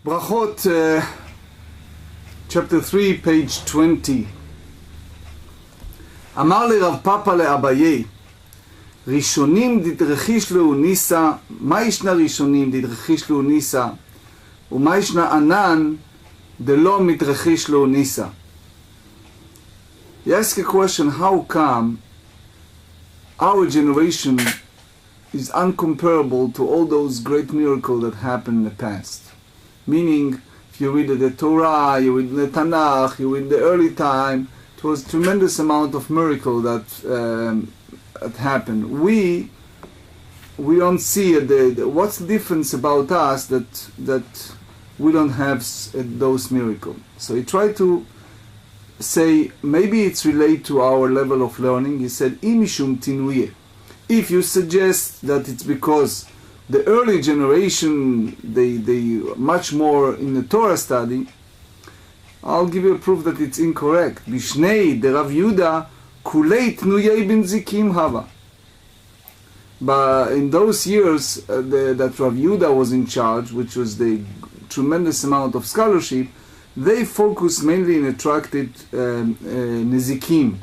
Berachot, chapter 3, page 20. אמר לרב פאפה לאביי, ראשונים דדרכיש לו ניסה, מה ישנה ראשונים דדרכיש לו ניסה, ומה ישנה ענן דלא מתרכיש לו ניסה. He asked a question, how come our generation is uncomparable to all those great miracles that happened in the past? Meaning, if you read the Torah, you read the Tanakh, you read the early time, it was a tremendous amount of miracle that happened. We don't see what's the difference about us that we don't have those miracles. So he tried to say maybe it's related to our level of learning. He said, if you suggest that it's because the early generation they much more in the Torah study, I'll give you a proof that it's incorrect. Bishnei the Rav Yehuda kulei tnuyei benzikim hava. But in those years that Rav Yehuda was in charge, which was the tremendous amount of scholarship, they focused mainly in the Tractate Nezikim.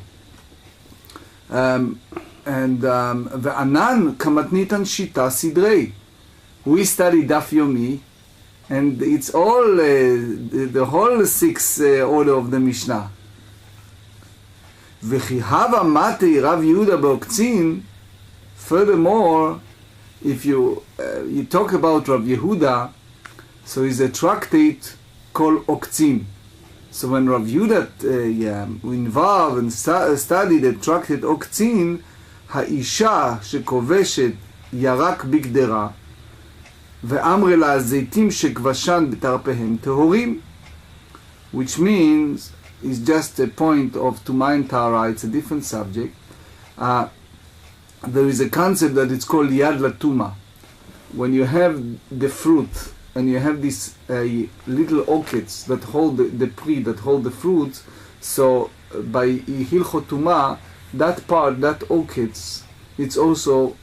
Ve'anan kamatnitan shita sidrei. We study Daf Yomi, and it's all the whole six order of the Mishnah. V'chi hava matei Rav Yehuda beoktzin. Furthermore, if you talk about Rav Yehuda, so he's a tractate called Oktzin. So when Rav Yehuda involved and studied the tractate Oktzin, האישה שכובשת ירק בגדרה ואמרה לה הזיתים שכבשן בתרפיהם טהורים, which means it's just a point of Tumayin Tara. It's a different subject. There is a concept that it's called Yad Latuma. When you have the fruit and you have these little orchids that hold the pri, that hold the fruits, so by Hilchot Tumah, that part, that orchids, it's also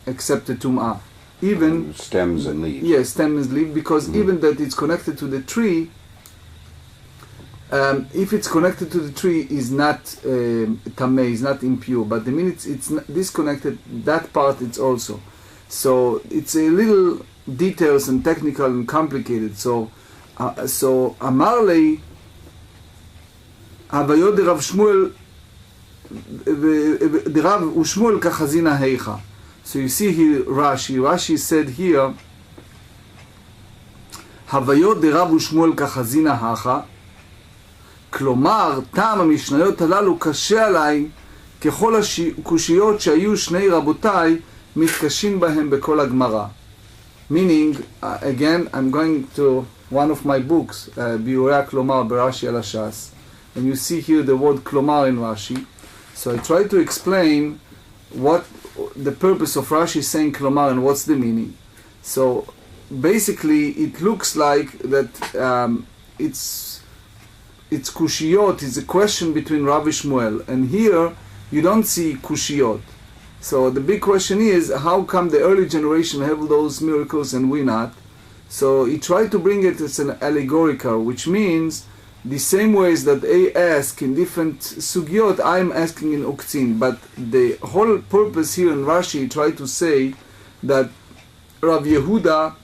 accepted Tum'ah. Even stems and leaves. Yes, stems and leaves, because even that it's connected to the tree, if it's connected to the tree, is not tamei, is not impure. But the minute it's disconnected, that part it's also. So it's a little details and technical and complicated. So Amar lei Havayot de Rav Shmuel the Rav Ushmuel kachazina heicha. So you see here Rashi said here Havayot de Rav Ushmuel kachazina hacha. כלומר, טעם המשניות הללו קשה עליי ככל הקושיות שהיו שני רבותיי מתקשים בהם בכל הגמרא. Meaning, again, I'm going to one of my books, ביאורי הכלומר ברש"י על הש"ס, and you see here the word כלומר in Rashi. So I try to explain what the purpose of Rashi saying כלומר and what's the meaning. So basically, it looks like that it's kushiyot, it's a question between Rav Shmuel, and here you don't see kushiyot. So the big question is, how come the early generation have those miracles and we not? So he tried to bring it as an allegorical, which means the same ways that they ask in different sugyot, I'm asking in Oktzin. But the whole purpose here in Rashi tried to say that Rav Yehuda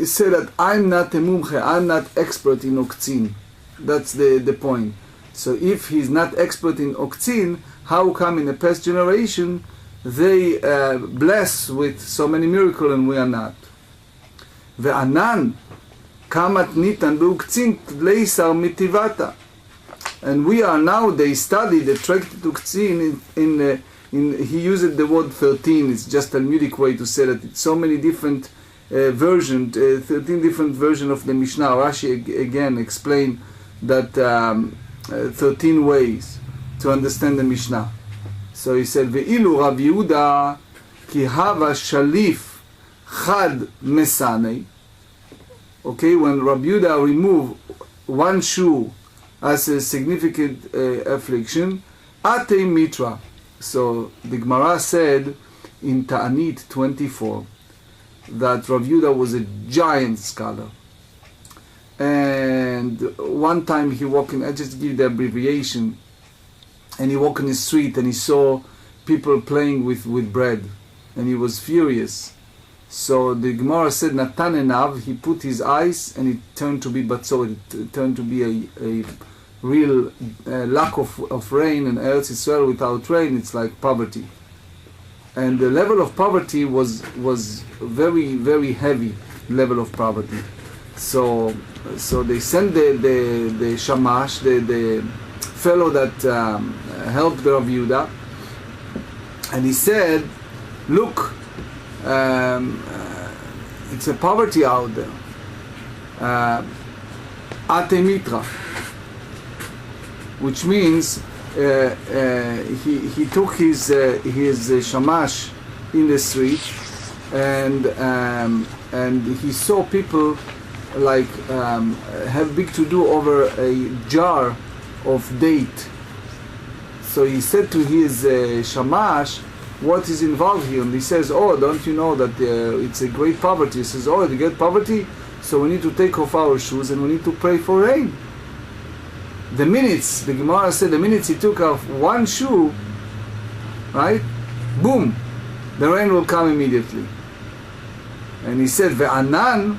said that I'm not a mumche, I'm not expert in Oktzin. That's the point. So if he's not expert in Oktzin, how come in the past generation they bless with so many miracles and we are not? Ve'anan kamat nitan be'Oktzin leisar mitivata. And we are now, they study the Tractate Oktzin in he used the word 13. It's just a Talmudic way to say that it's so many different version, 13 different versions of the Mishnah. Rashi again explained that 13 ways to understand the Mishnah. So he said, "Ve'ilu Rav Yehuda ki hava shalif chad mesanei." Okay, when Rav Yehuda removed one shoe as a significant affliction, ate mitra. So the Gemarah said in Ta'anit 24. that Rav Yehuda was a giant scholar. And one time he walked in, I just give the abbreviation, and he walked in the street and he saw people playing with bread, and he was furious. So the Gemarah said, Natan enav, he put his eyes and it turned to be batzor, it turned to be a real lack of rain, and Eretz Israel without rain, it's like poverty. And the level of poverty was very, very heavy level of poverty. So they sent the shamash, the fellow that helped the Rav Yehuda, and he said, look, it's a poverty out there. Ate mitra, which means he took his shamash in the street, and he saw people like have big to do over a jar of date. So he said to his shamash, what is involved here? And he says, oh, don't you know that it's a great poverty? He says, oh, it's a great poverty, so we need to take off our shoes and we need to pray for rain. The minutes, the Gemarah said, the minutes he took off one shoe, right, boom, the rain will come immediately. And he said, ve'anan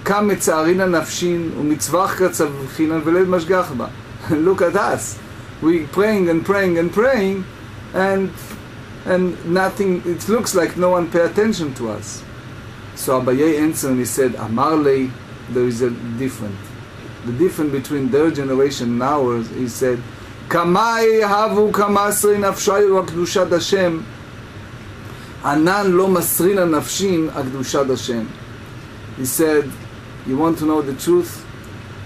kam metzarina nafshin u'mitzvach katzavchinan veled mashgach ba. Look at us, we praying and praying and praying, and nothing, it looks like no one pay attention to us. So Abaye answered and he said, Amar lei, there is a difference. The difference between their generation and ours, he said, Kamai havu kamasri nafshayu akdushat Hashem, anan lo masrina nafshin akdushat Hashem. He said, you want to know the truth?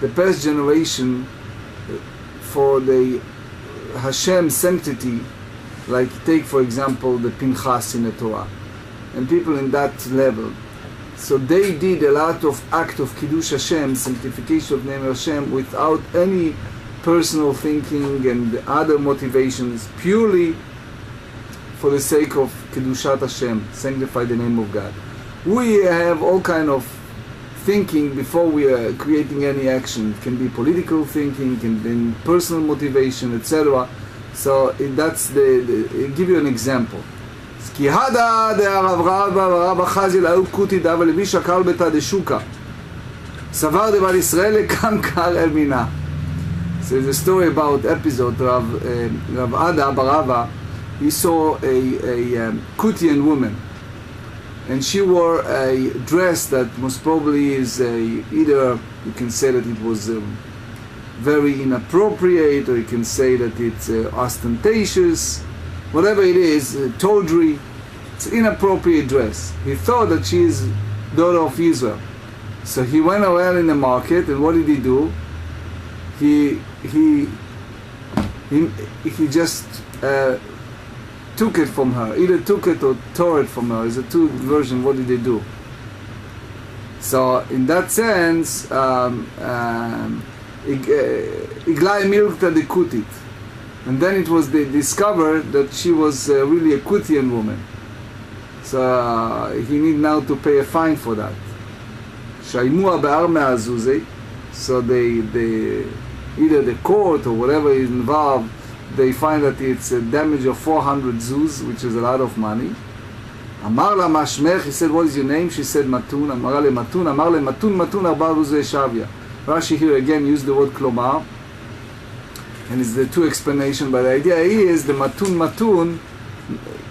The past generation, for the Hashem sanctity, like take for example the Piנחas in the Torah, and people in that level, so they did a lot of act of Kiddush Hashem, sanctification of name Hashem, without any personal thinking and other motivations, purely for the sake of Kiddushat Hashem, sanctify the name of God. We have all kind of thinking before we are creating any action. It can be political thinking, it can be personal motivation, etc. So that's I'll give you an example. So there's a story about episode Rav Ada Barava. He saw a Kutian woman, and she wore a dress that most probably is either you can say that it was very inappropriate, or you can say that it's ostentatious, whatever it is, tawdry. It's an inappropriate dress. He thought that she is daughter of Israel. So he went around in the market, and what did he do? He just took it from her. Either took it or tore it from her. It's a two version. What did they do? So in that sense, Iglai milkta de kutit, and then it was discovered that she was really a Kutian woman. So he need now to pay a fine for that. Shaimua be'ar me'azuzei. So they either the court or whatever is involved, they find that it's a damage of 400 zuz, which is a lot of money. Amar la mashmech, he said, what is your name? She said Matun. Amar le Matun, Amar le Matun, Matun arba ruzei shavya. Rashi here again used the word klomar, and it's the two explanation, but the idea is the Matun,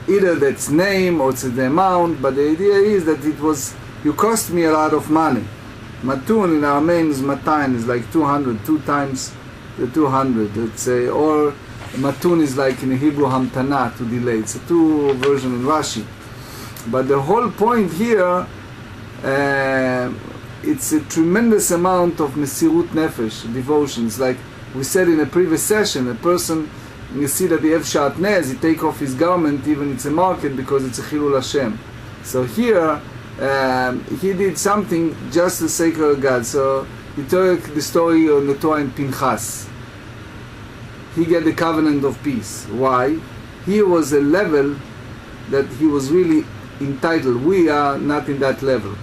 either that's name or it's the amount, but the idea is that it was, you cost me a lot of money. Matun in Aramean is Matayin, is like 200, 2 times the 200. It's or Matun is like in Hebrew Hamtana, to delay. It's a two version in Rashi. But the whole point here, it's a tremendous amount of Mesirut Nefesh, devotions. Like we said in a previous session, a person, you see that he have Shatnez, he take off his garment, even it's a market, because it's a Chilul Hashem. So here, he did something just to sake of God. So he took the story on the Torah in Pinchas. He get the covenant of peace. Why? He was a level that he was really entitled. We are not in that level.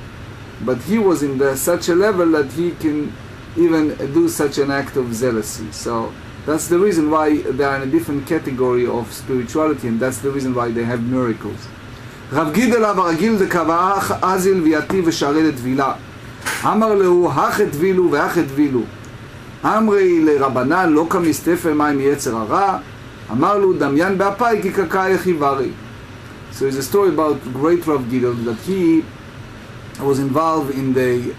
But he was in such a level that he can even do such an act of zealousy. So that's the reason why they are in a different category of spirituality, and that's the reason why they have miracles. רב גידל אב הרגיל דקבעה אזיל ויתי ושערי לטבילה. אמר לו, הך הטבילו והך הטבילו. אמרי לרבנן לא כמסתפה מים מיצר הרע. אמר לו, דמיין באפי כי קקאי חיברי. So it's a story about great Rav Gidel that he was involved in the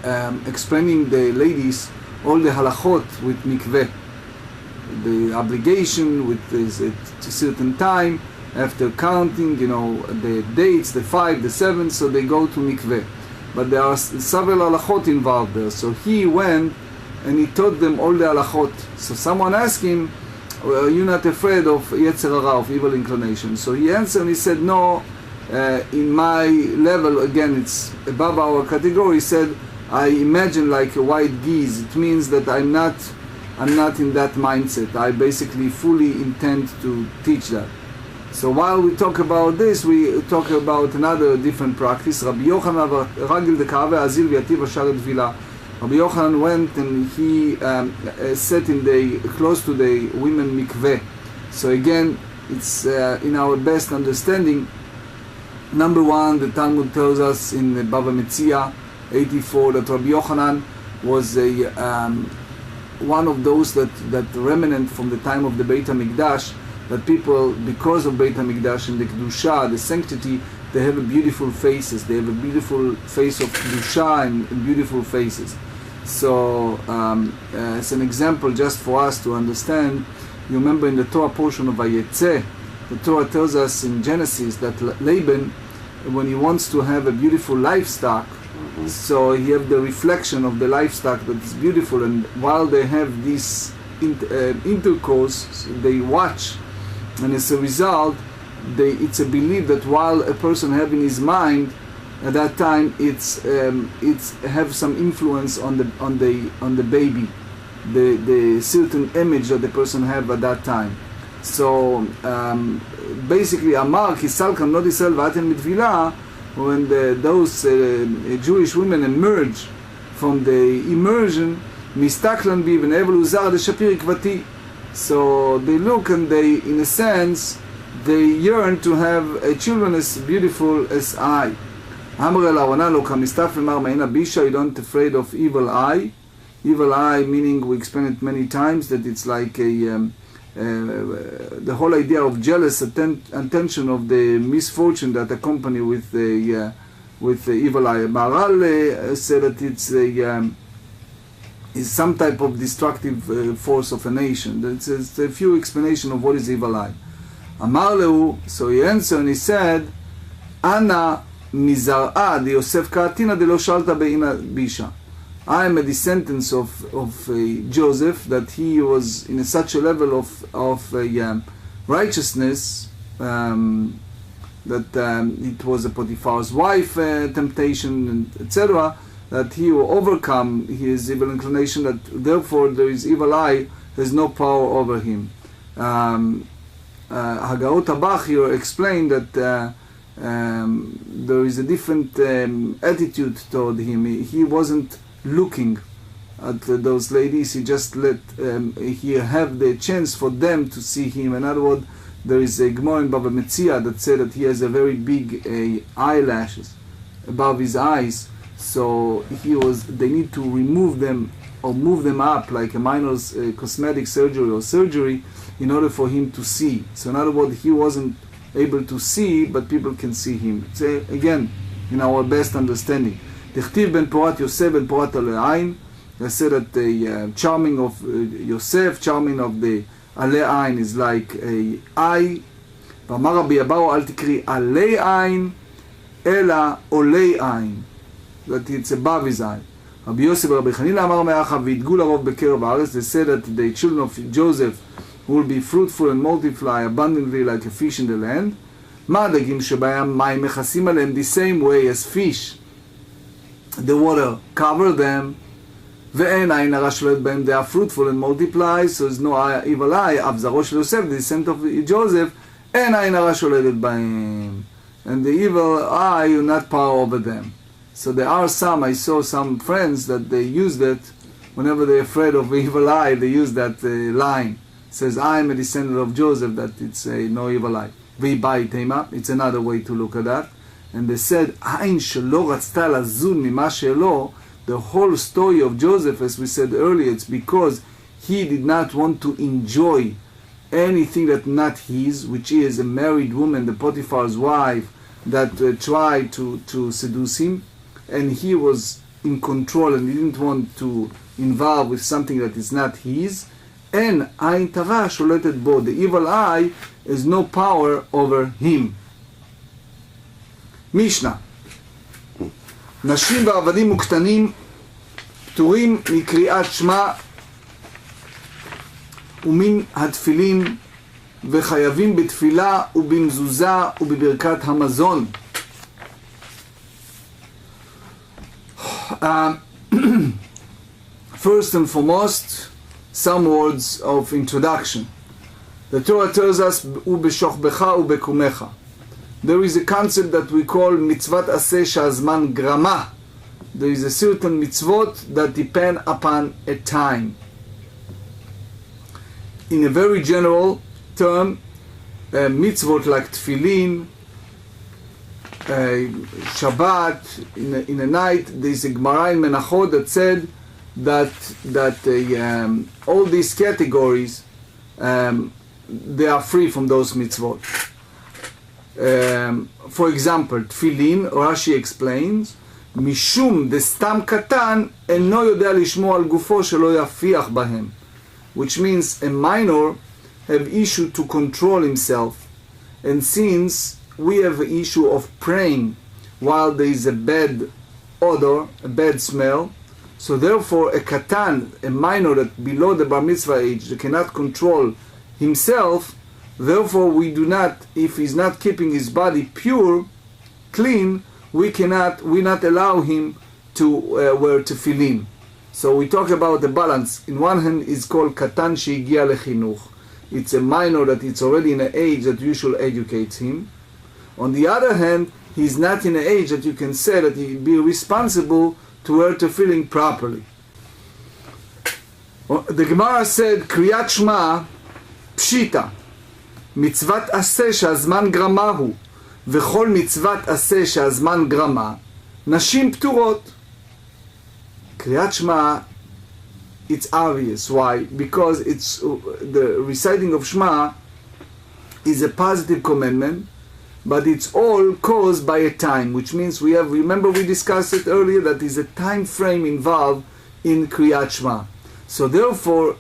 explaining the ladies all the halachot with mikveh, the obligation with this, a certain time after counting, the dates, the 5, the 7, so they go to mikveh. But there are several halachot involved there. So he went and he taught them all the halachot. So someone asked him, are you not afraid of yetzer hara, of evil inclination? So he answered and he said, no, in my level, again it's above our category, he said, I imagine like a white geese. It means that I'm not in that mindset. I basically fully intend to teach that. So while we talk about this, we talk about another different practice. Rabbi Yochanan ragil dekave azil v'yativ ashar tefila. Rabbi Yochanan went and he sat close to the women mikveh. So again, it's in our best understanding. Number one, the Talmud tells us in the Bava Metzia 84 that Rabbi Yochanan was one of those that remnant from the time of the Beit HaMikdash, that people, because of Beit HaMikdash and the Kedusha, the sanctity, they have beautiful faces. They have a beautiful face of Kedusha and beautiful faces. So as an example, just for us to understand, you remember in the Torah portion of Vayetze, the Torah tells us in Genesis that Laban, when he wants to have a beautiful livestock, so he have the reflection of the livestock that is beautiful, and while they have this intercourse, they watch, and as a result, it's a belief that while a person have in his mind at that time, it's have some influence on the baby, the certain image that the person have at that time. So basically, Amar Kisalkam Not Israel Vaten Mitvila, when those Jewish women emerge from the immersion, Mistaklan Bi V'Nevel Uzar the Shapir Kvati. So they look and they, in a sense, they yearn to have children as beautiful as I. Amar El Awana Lo Kamistaf V'Mar Meina Bisha, you don't afraid of evil eye. Evil eye meaning, we explained it many times, that it's like the whole idea of jealous attention of the misfortune that accompany with the evil eye. Maharal said that it's is some type of destructive force of a nation. It's a few explanation of what is evil eye. Amar lehu, so he answered and he said, Ana mizar'a de Yosef ka'atina de lo shalta be'ina bisha. I am a descendant of Joseph, that he was in such a level of righteousness that it was a Potiphar's wife temptation, and etc., that he will overcome his evil inclination, that therefore there is evil eye has no power over him. Hagaot Abach here explained that there is a different attitude toward him. He wasn't looking at those ladies, he just let he have the chance for them to see him. In other words, there is a Gemarah in Bava Metzia that said that he has a very big eyelashes above his eyes, so they need to remove them or move them up like a minor cosmetic surgery in order for him to see. So in other words, he wasn't able to see, but people can see him. So again, in our best understanding, Tichtiv ben Porat Yosef ben Porat Ale'ain. They said that the charming of Yosef, charming of the Ale'ain is like a eye. V'amar Rabbi Abahu al tikri Ale'ain ela Ole'ain. That it's above his eye. Rabbi Yosef Rabbi Chanina Amar Me'acha v'yitgu larov bekerev haaretz. They said that the children of Joseph will be fruitful and multiply abundantly like a fish in the land. Ma dagim shebayam mayim mechasim aleim, the same way as fish, the water cover them. Ve'en ayin hara sholet b'hem, they are fruitful and multiply, so there's no evil eye. Av zaro shel Yosef, the descent of Joseph, en ayin hara sholetet b'hem. and the evil eye will not power over them. So there are I saw some friends that they use that whenever they're afraid of evil eye, they use that line. It says, I am a descendant of Joseph, that it's no evil eye. V'bai tema, it's another way to look at that. And they said, Ain shelo ratzta lazun mima shelo, the whole story of Joseph, as we said earlier, it's because he did not want to enjoy anything that not his, which is a married woman, the Potiphar's wife, that tried to seduce him, and he was in control and he didn't want to involve with something that is not his. And Ain Tara sholetet bo, the evil eye has no power over him. Mishnah. נשים ועבדים וקטנים פטורים מקריאת שמע ומן התפילין וחייבים בתפילה ובמזוזה ובברכת המזון. First and foremost, some words of introduction. The Torah tells us, "Ubeshochbecha ubekumecha." There is a concept that we call mitzvat aseh shazman grama. There is a certain mitzvot that depend upon a time. In a very general term, mitzvot like tefillin, Shabbat, in a night, there is a Gemarah in Berachot that said that all these categories, they are free from those mitzvot. For example, tefillin, Rashi explains, Mishum destam katan eno yodea lishmo al gufo shelo yafiach bahem, which means a minor have issue to control himself, and since we have an issue of praying while there is a bad odor, a bad smell, so therefore a katan, a minor that below the bar mitzvah age, that cannot control himself, therefore we do not, if he's not keeping his body pure, clean, we not allow him to wear tefillin. So we talk about the balance. In one hand is called katan shehigia lechinuch. It's a minor that it's already in an age that you should educate him. On the other hand, he's not in an age that you can say that he be responsible to wear tefillin properly. The Gemarah said, Kriyat Shema pshita, mitzvat aseh she'azman grama hu, v'chol mitzvat aseh she'azman grama, nashim pturot. Kriyat Shema, it's obvious. Why? Because it's the reciting of Shema is a positive commandment, but it's all caused by a time, which means we have, remember we discussed it earlier, that is a time frame involved in Kriyat Shema. So therefore,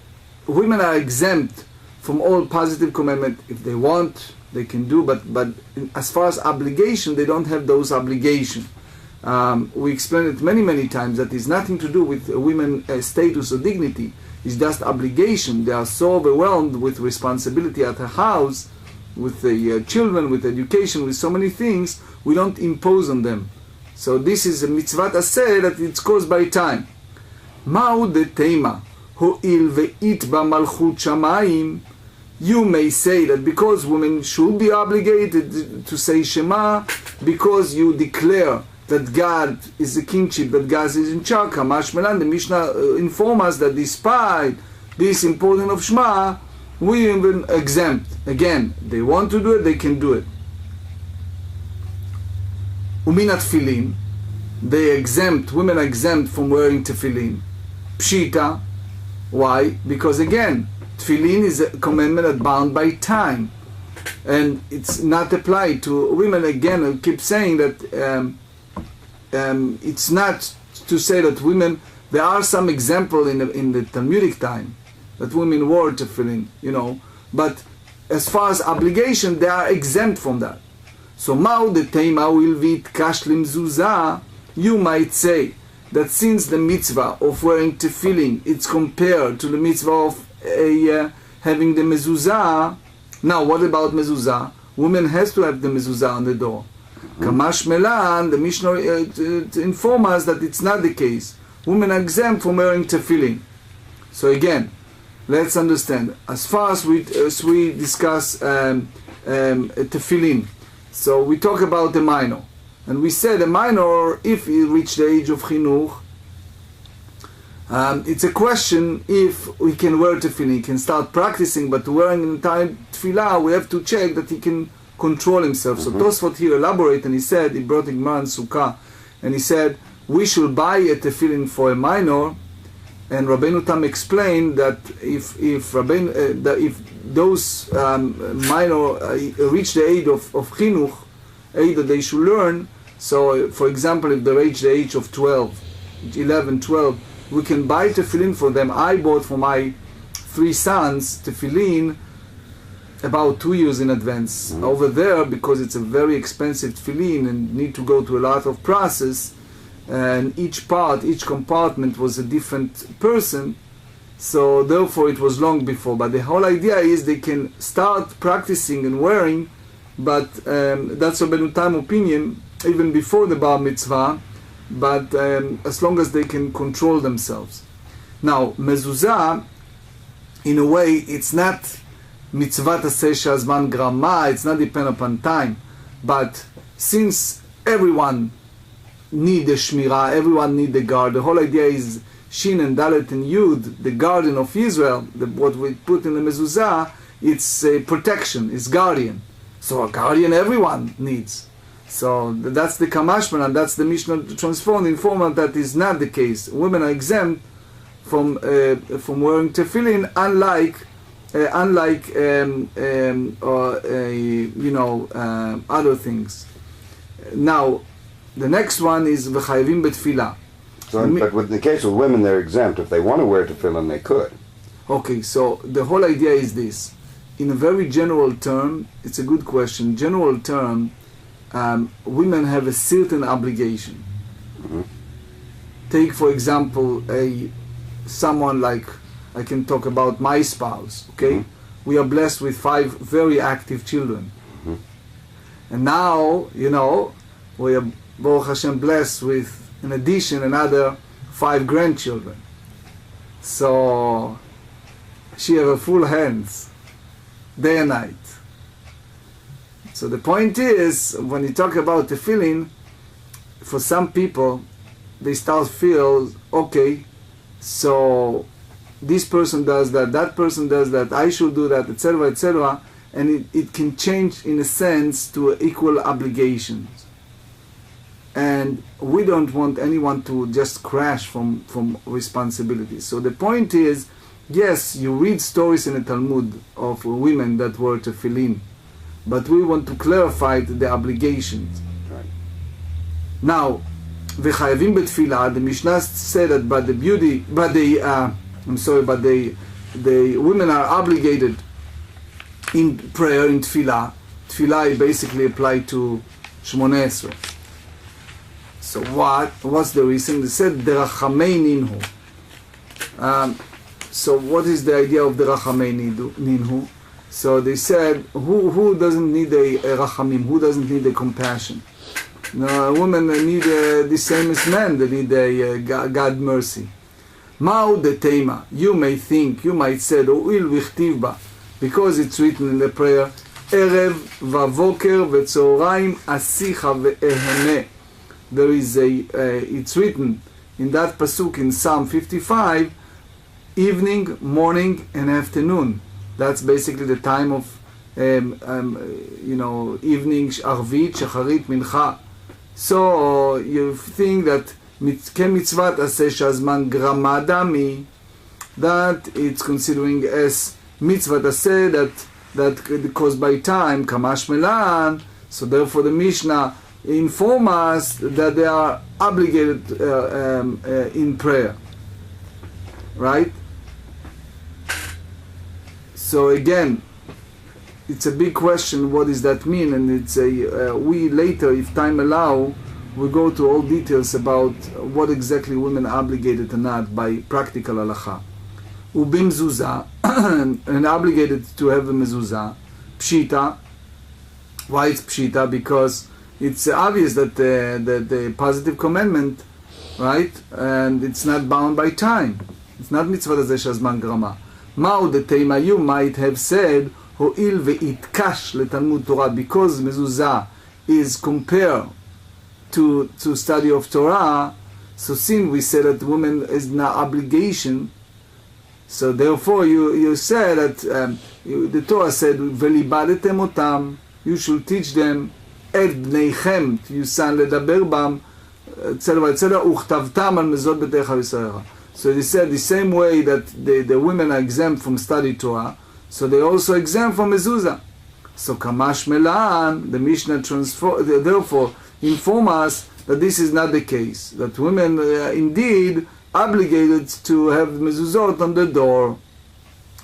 women are exempt from all positive commandment. If they want, they can do, but as far as obligation, they don't have those obligations. We explained it many times that it's nothing to do with women's status or dignity. It's just obligation. They are so overwhelmed with responsibility at the house, with the children, with education, with so many things, we don't impose on them. So this is a mitzvat aseh that it's caused by time. Ma'u de tema, ho'il ve'it ba malchut shamayim. You may say that because women should be obligated to say Shema, because you declare that God is the kingship, that God is in charge. Kamash Melan, the Mishnah informs us that despite this importance of Shema, we even exempt. Again, they want to do it, they can do it. Uminat tefillin, they exempt, women are exempt from wearing tefillin. Pshita, why? Because again, tefillin is a commandment that's bound by time, and it's not applied to women. Again, I keep saying that it's not to say that women. There are some example in the Talmudic time that women wore tefillin, but as far as obligation, they are exempt from that. So, ma'u de teima will vit kashlim zuzah. You might say that since the mitzvah of wearing tefillin, it's compared to the mitzvah of having the mezuzah. Now, what about mezuzah? Woman has to have the mezuzah on the door. Kamash Melan, the Mishnah informs us that it's not the case. Women are exempt from wearing tefillin. So again, let's understand. As far as we discuss tefillin, So we talk about a minor. And we said a minor, if he reached the age of chinuch, it's a question if we can wear tefillin. He can start practicing, but wearing in time tefillah, we have to check that he can control himself. So Tosefta here elaborate, and he said, he brought in Gemarah and Sukkah, and he said, we should buy a tefillin for a minor, and Rabbeinu Tam explained that if those minor reach the age of chinuch, age that they should learn, so for example, if they reach the age of 11, 12, we can buy tefillin for them. I bought for my 3 sons tefillin about 2 years in advance. Over there, because it's a very expensive tefillin and need to go to a lot of process, and each compartment was a different person, so therefore it was long before. But the whole idea is they can start practicing and wearing, but that's Rabbeinu Tam opinion, even before the bar mitzvah, but as long as they can control themselves. Now, mezuzah, in a way, it's not mitzvah taseh shazman grama, it's not dependent upon time, but since everyone need the shmirah, everyone need the guard, the whole idea is Shin and Dalet and Yud, the guardian of Israel, what we put in the mezuzah, it's a protection, it's guardian. So a guardian everyone needs. So that's the kamashman, and that's the Mishnah transformed in format that is not the case. Women are exempt from wearing tefillin, unlike other things. Now, the next one is v'chayavim betfilah. So, but with the case of women, they're exempt. If they want to wear tefillin, they could. Okay, so the whole idea is this. In a very general term, it's a good question. General term, women have a certain obligation. Take, for example, someone like, I can talk about my spouse, okay? We are blessed with 5 very active children. And now, we are, Baruch Hashem, blessed with, in addition, another 5 grandchildren. So, she has a full hands, day and night. So the point is, when you talk about tefillin, for some people, they start feel, okay, so this person does that, that person does that, I should do that, etc., etc., and it can change in a sense to equal obligations. And we don't want anyone to just crash from responsibility. So the point is, yes, you read stories in the Talmud of women that were tefillin, but we want to clarify the obligations. Right. Now, v'chayavim betfilah, the Mishnah said that the women are obligated in prayer, in tefillah. Tefillah basically applied to Shmoneh Esrei. So what's the reason? They said derachamei ninhu. So what is the idea of derachamei ninhu? So they said, who doesn't need a rachamim? Who doesn't need a compassion? Women need the same as men. They need a God mercy. Ma'u de tema. You might say, u'il v'chtiv ba, because it's written in the prayer, erev v'avoker v'tzoraim asicha ve'ehene. There is it's written in that pasuk in Psalm 55, evening, morning, and afternoon. That's basically the time of evening, arvit, shacharit, mincha. So you think that kemitzvat aseh shazman gramadami, that it's considering as mitzvat aseh that caused by time, kamash melan. So therefore the Mishnah inform us that they are obligated in prayer, right? So again, it's a big question. What does that mean? And it's we later, if time allow, we go to all details about what exactly women are obligated or not by practical halacha. Ubimzuzah, and obligated to have a mezuzah. Pshita. Why it's pshita? Because it's obvious that the positive commandment, right, and it's not bound by time. It's not mitzvah zeh shazman grama. Ma'u de teima, you might have said, ho'il ve'itkash leTalmud Torah, because mezuzah is compared to study of Torah, so since we said that woman is not obligation, so therefore you say that the Torah said, "Velibadetem otam," you should teach them, "Et bneichem," you son, ledaber bam, etc., etc., uchtavtam al mezot betecha v'sarecha. So they said the same way that the women are exempt from study Torah, so they also exempt from mezuzah. So kamash melan, the Mishnah therefore inform us that this is not the case, that women indeed obligated to have mezuzot on the door.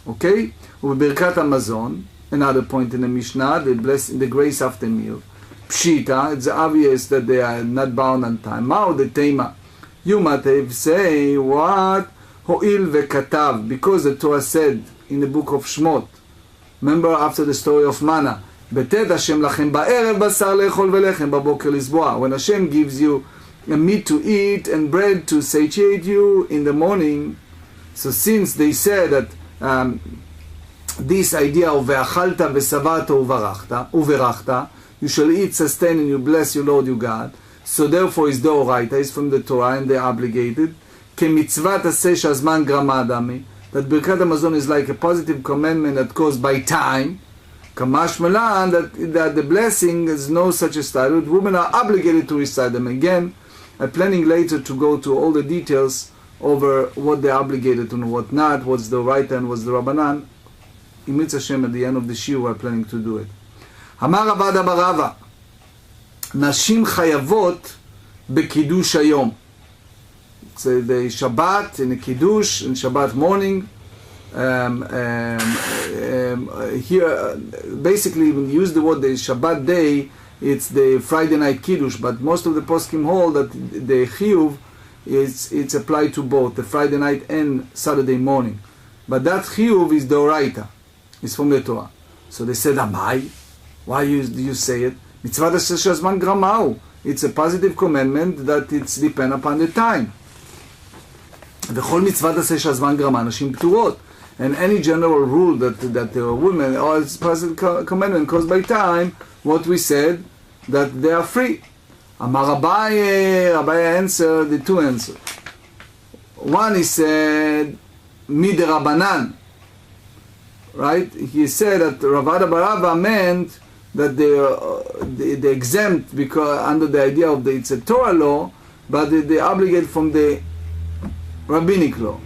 Okay? Uberkat Amazon, another point in the Mishnah, the grace after meal. Pshita, it's obvious that they are not bound on time. Mao the tema. You might have say, what? Ho'il vekatav, because the Torah said in the book of Shmot, remember after the story of manna, Beted Hashem lachem ba'erev basar le'echol ve'lechem b'boker lizboah. When Hashem gives you a meat to eat and bread to satiate you in the morning, so since they said that this idea of ve'achalta ve'savarta uverachta, you shall eat, sustain, and you bless your Lord your God, so therefore is deoraita, is from the Torah, and they are obligated. Kemitzvat aseh shazman gramadami, that Birkat Hamazon is like a positive commandment that goes by time. Kamash Melan, that the blessing is no such a style. Women are obligated to recite them. Again, I'm planning later to go to all the details over what they're obligated and what not, what's the right and what's the Rabbanan. In Mitzvah Hashem, at the end of the Shiur, we're planning to do it. Amar Ravada Barava, Nashim Chayavot Bekidush Hayom. So the Shabbat and the Kiddush and Shabbat morning. Here, basically, when you use the word the Shabbat day, it's the Friday night Kiddush, but most of the poskim hold that the Chiyuv it's applied to both the Friday night and Saturday morning. But that Chiyuv is the Oraita, it's from the Torah. So they said, Amai, why do you say it? Mitzvah shazman gramau. It's a positive commandment that it's depend upon the time. וכל מצוות עשה שהזמן גרמה, נשים פטורות. And any general rule that women, or it's positive commandment caused by time, what we said, that they are free. Amar Rabbi answered the two answers. One, he said, midirabanan. Right? He said that Ravada Barava meant that they exempt because under the idea of it's a Torah law, but they obligate from the rabbinic law.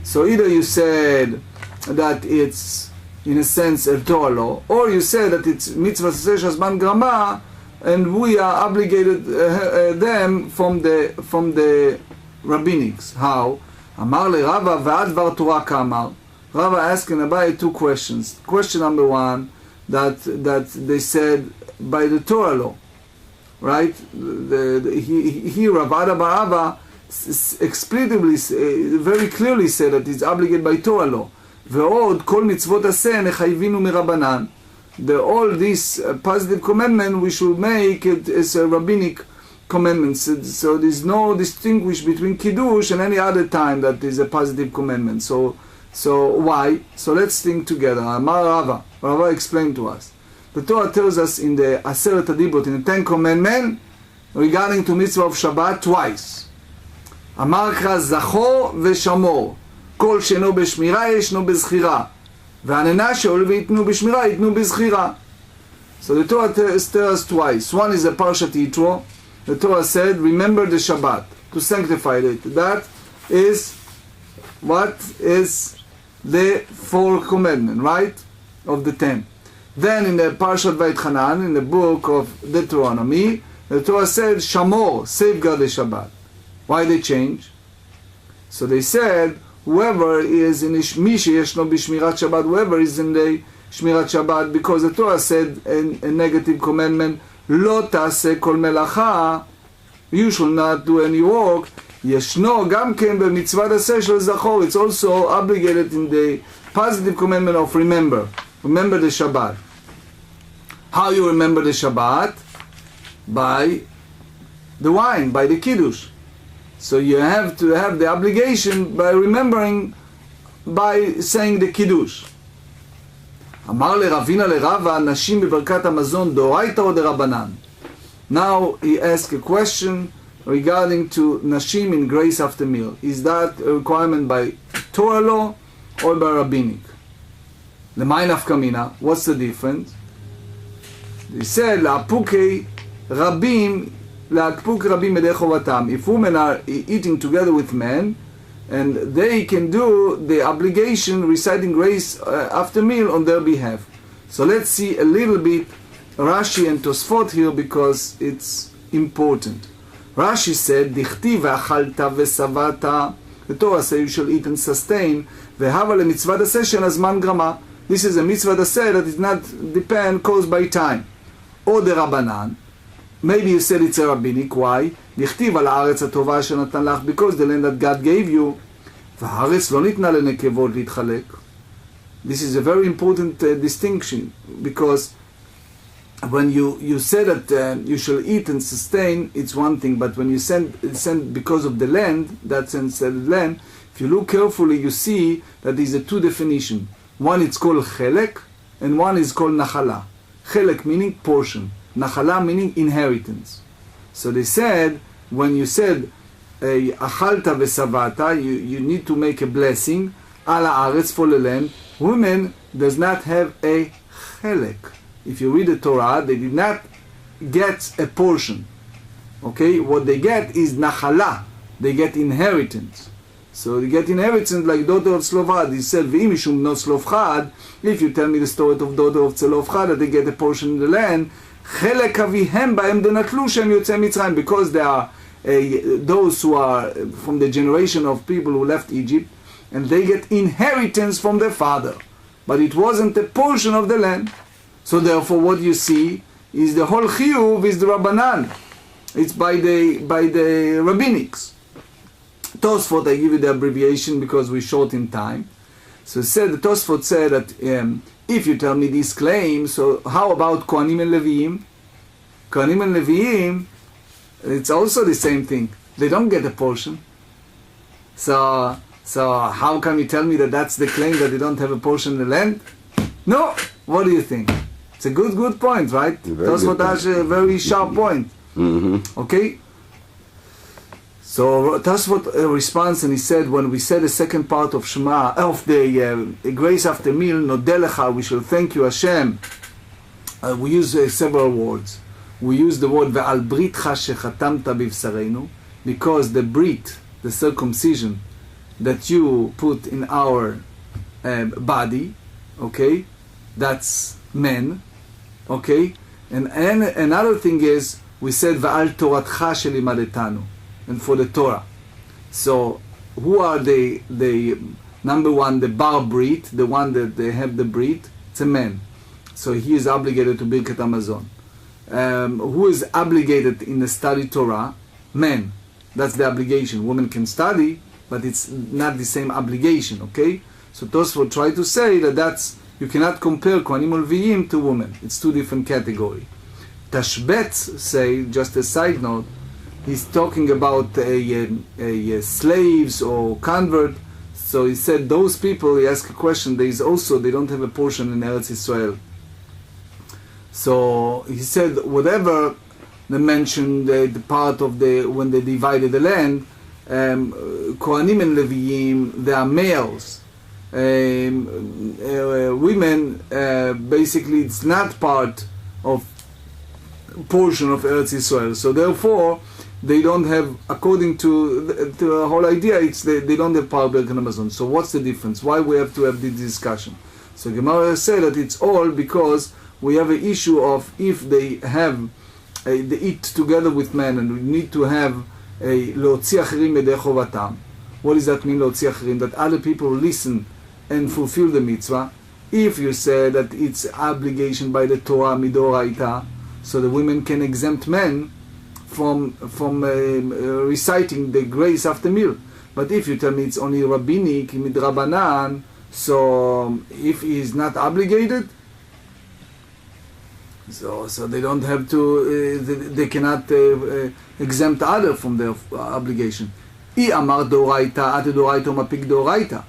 So either you said that it's in a sense a Torah law, or you said that it's mitzvah shazman grama, and we are obligated them from the rabbinics. How? Amar le Rava v'ad var Torah kamar. Rava asking Abaye two questions. Question number one, that they said by the Torah law, right? He Ravada Barava explicitly, very clearly said that it's obligated by Torah law. ועוד כל מצוות עשה נחייבינו מרבנן. All these positive commandment we should make it as a rabbinic commandment. So there's no distinguish between Kiddush and any other time that is a positive commandment. So why? So let's think together. Amar Rava explained to us. The Torah tells us in the Aseret HaDibrot, in the Ten Commandments, regarding to mitzvah of Shabbat twice. אמר לך זכור ושמור, כל שאינו בשמירה ישנו בזכירה, והעננה שאול ויתנו בשמירה יתנו בזכירה. So the Torah tells us twice. One is a Parshat Yitro. The Torah said, remember the Shabbat, to sanctify it. That is what is the fourth commandment, right? Of the 10. Then in the Parshat Vayitchanan, in the book of Deuteronomy, the Torah said, Shamor, safeguard the Shabbat. Why they change? So they said, whoever is in Misha Yeshno B'Shmirat Shabbat, whoever is in the Shmirat Shabbat, because the Torah said a negative commandment, Lo Taseh Kol Melacha, you shall not do any work. Yeshno Gam Ken B'Mitzvah Aseh Shel Zachor, it's also obligated in the positive commandment of remember the Shabbat. How you remember the Shabbat? By the wine, by the Kiddush. So you have to have the obligation by remembering, by saying the Kiddush. אמר לרבינה לרבה, נשים בברכת המזון דאורייתא או דרבנן. Now he asks a question regarding to Nashim in grace after meal. Is that a requirement by Torah law or by rabbinic? The mind of Kamina, what's the difference? He said, La'apuk rabim edei chovatam. If women are eating together with men, and they can do the obligation reciting grace after meal on their behalf. So let's see a little bit Rashi and Tosefot here because it's important. Rashi said, Dichti ve'achalta ve'savata. The Torah says you shall eat and sustain. Ve'hava le'mitzvah daseh shel hazman grama. This is a mitzvah daseh that is not caused by time. Or the Rabbanan. Maybe you said it's a rabbinic. Why? Dichtiv al haaretz hatova asher natan lach, because the land that God gave you. V'haaretz lo nitna lenekevot litchalek. This is a very important distinction, because when you say that you shall eat and sustain, it's one thing, but when you send because of the land, that sense the land, if you look carefully, you see that there is a two definition. One is called chelek, and one is called nachala. Chelek meaning portion, nachala meaning inheritance. So they said, when you said achalta vesavata, you need to make a blessing ala haaretz for the land. Women does not have a chelek. If you read the Torah, they did not get a portion. Okay, what they get is nachala. They get inheritance. So they get inheritance like daughter of Slovchad. He said, "V'im mishum not Slovchad." If you tell me the story of daughter of Slovchad, that they get a portion in the land, chelek avihem ba'em denatlu shem yotzei Mitzrayim, because they are those who are from the generation of people who left Egypt, and they get inheritance from their father, but it wasn't a portion of the land. So therefore, what you see is the whole chiyuv is the Rabbanan. It's by the rabbinics. Tosefot, I give you the abbreviation because we're short in time. So the Tosefot said that if you tell me these claims, so how about Kohanim and Leviim? Kohanim and Leviim, it's also the same thing. They don't get a portion. So how can you tell me that that's the claim, that they don't have a portion in the land? No. What do you think? It's a good point, right? Tosefot has a very sharp point. Mm-hmm. Okay? So Tosefot responds, and he said, when we said the second part of Shema, of the grace after meal, Nodelecha, we shall thank you, Hashem. We use several words. We use the word Ve'al britcha shechatamta bivsareinu, because the brit, the circumcision that you put in our body, okay, that's men, okay, and another thing is we said Ve'al toratcha shelimadetanu, and for the Torah. So who are the number one, the bar brit, the one that they have the brit? It's a man. So he is obligated to Birkat Hamazon. Who is obligated in the study Torah? Men. That's the obligation. Women can study, but it's not the same obligation. Okay. So Tosfot try to say that you cannot compare Kohanim or Leviim to women. It's two different categories. Tashbetz say, just a side note, he's talking about a slaves or convert. So he said those people, he asked a question, they don't have a portion in Eretz Israel. So he said whatever they mentioned, the part of when they divided the land, Kohanim and Leviim, they are males. Women, basically it's not part of portion of Eretz Israel. So therefore, they don't have, according to the whole idea, they don't have power Birkat Hamazon. So what's the difference? Why we have to have this discussion? So Gemarah said that it's all because we have an issue of if they eat together with men, and we need to have a leotzi acherim yedei chovatam. What does that mean, leotzi acherim? That other people listen and fulfill the mitzvah. If you say that it's obligation by the Torah midoraita, so the women can exempt men from reciting the grace after meal. But if you tell me it's only rabbinic midrabanan, so if he is not obligated, so they don't have to, they cannot exempt other from their obligation. I amar doraita, ate doraita mapik doraita.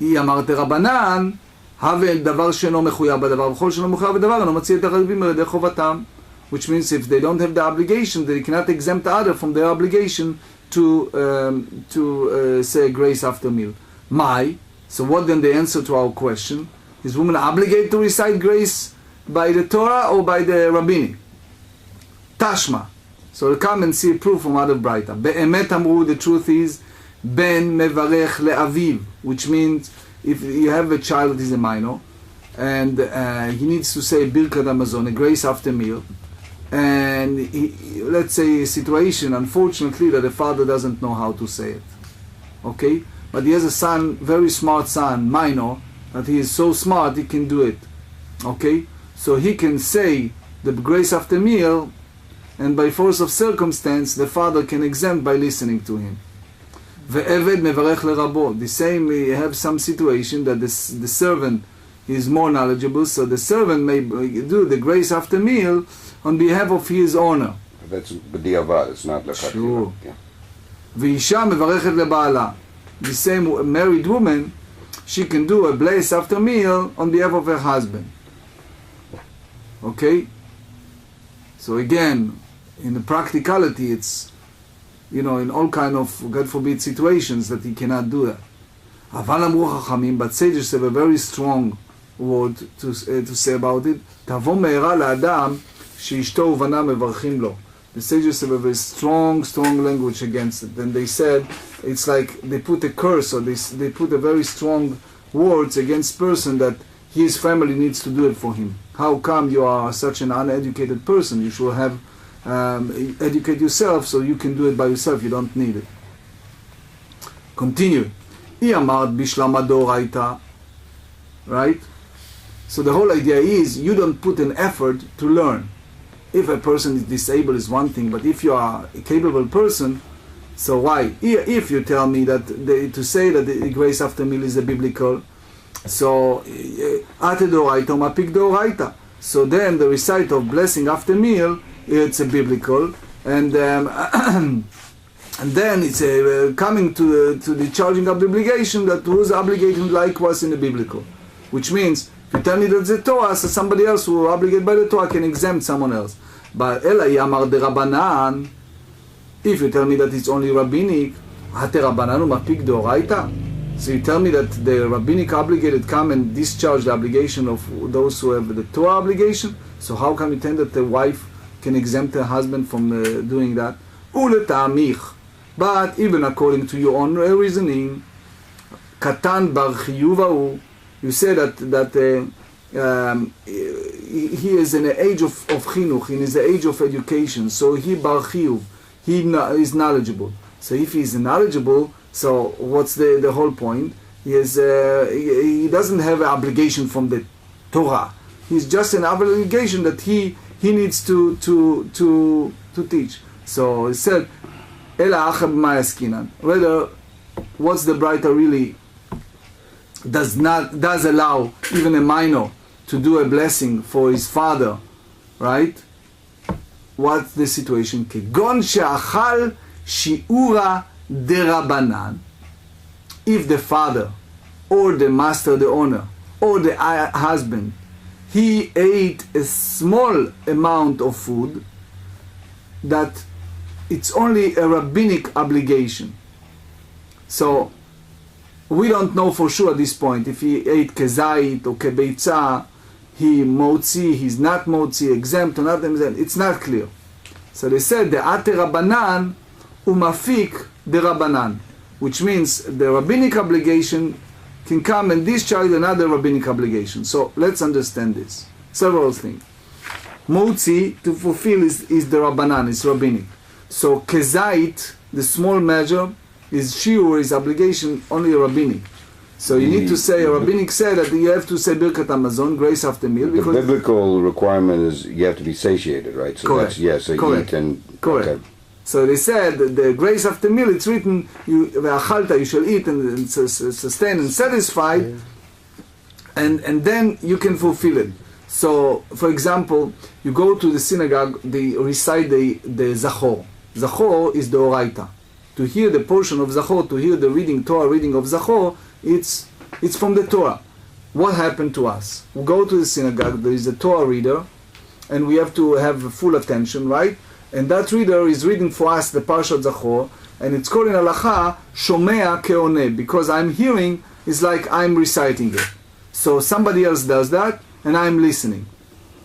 I amar rabanan, have דבר שאינו מחויב בדבר, וכל שאינו מחויב בדבר, אינו מציע את הרבים על ידי חובתם. which means if they don't have the obligation, they cannot exempt the other from their obligation to say grace after meal. My, so what then the answer to our question? Is woman obligated to recite grace by the Torah or by the rabbinic? Tashma. So come and see a proof from other Braita. Be'emet amru, the truth is, ben mevarech le'aviv, which means if you have a child that is a minor, and he needs to say birkat hamazon, a grace after meal, and let's say a situation, unfortunately, that the father doesn't know how to say it. Okay? But he has a son, very smart son, minor, that he is so smart he can do it. Okay? So he can say the grace after meal, and by force of circumstance, the father can exempt by listening to him. Ve'eved mevarech lerabo. The same, we have some situation that the servant is more knowledgeable, so the servant may do the grace after meal on behalf of his owner. That's b'diavad, it's not l'chatchila. Sure. Ve'isha mevarechet leba'ala. The same married woman, she can do a bless after meal on behalf of her husband. Okay? So again, in the practicality, it's, in all kind of, God forbid, situations that he cannot do that. Aval amru chachamim, but sages have a very strong word to say about it. Tavo me'era la'adam she'ishto uvana mevarchim lo. The sages have a very strong language against it. And they said, it's like they put a curse, or they put a very strong words against person that his family needs to do it for him. How come you are such an uneducated person? You should have educate yourself so you can do it by yourself. You don't need it. Continue. Right? So the whole idea is you don't put an effort to learn. If a person is disabled is one thing, but if you are a capable person, so why? If you tell me that to say that the grace after meal is a biblical, so so then the recital of blessing after meal, it's a biblical, and and then it's coming to the charging of the obligation that who's obligated likewise in the biblical, which means if you tell me that the Torah, so somebody else who is obligated by the Torah can exempt someone else. But Elai Amar de Rabbanan, if you tell me that it's only rabbinic, Hate Rabbanan umapik deoraita. So you tell me that the rabbinic obligated come and discharge the obligation of those who have the Torah obligation. So how come you tell that the wife can exempt her husband from doing that? Uleta'amich. But even according to your own reasoning, Katan bar chiyuvahu, you say that he is in the age of chinuch, in the age of education, so he bar chiyuv, he is knowledgeable. So if he is knowledgeable, so what's the whole point? He doesn't have an obligation from the Torah. He's just an obligation that he needs to teach. So he said, Ela achab ma'askinan. Whether what's the Braita really does allow even a minor to do a blessing for his father, right? What's the situation? Kegon she'achal shi'ura derabanan. If the father or the master, the owner, or the husband, he ate a small amount of food, that it's only a rabbinic obligation. So we don't know for sure at this point if he ate kezait or kebeitza, he motzi, he's not motzi, exempt or not exempt. It's not clear. So they said the ate rabbanan umafik de rabbanan, which means the rabbinic obligation can come and discharge another rabbinic obligation. So let's understand this. Several things. Motzi, to fulfill, is the rabbanan, is rabbinic. So kezait, the small measure, is shiur, is obligation only rabbinic. So you need to say, a rabbinic said that you have to say birkat hamazon, grace after meal. Because the biblical requirement is you have to be satiated, right? So correct. So you eat and... Correct. Okay. So they said that the grace after meal, it's written, you shall eat and sustain and satisfy, and then you can fulfill it. So, for example, you go to the synagogue, they recite the Zachor. Zachor is the Oraita. To hear the portion of Zachor, to hear the Torah reading of Zachor, it's from the Torah. What happened to us? We go to the synagogue, there is a Torah reader, and we have to have full attention, right? And that reader is reading for us the Parshat Zachor, and it's called in Halacha Shomea Keoneh, because I'm hearing is like I'm reciting it. So somebody else does that, and I'm listening.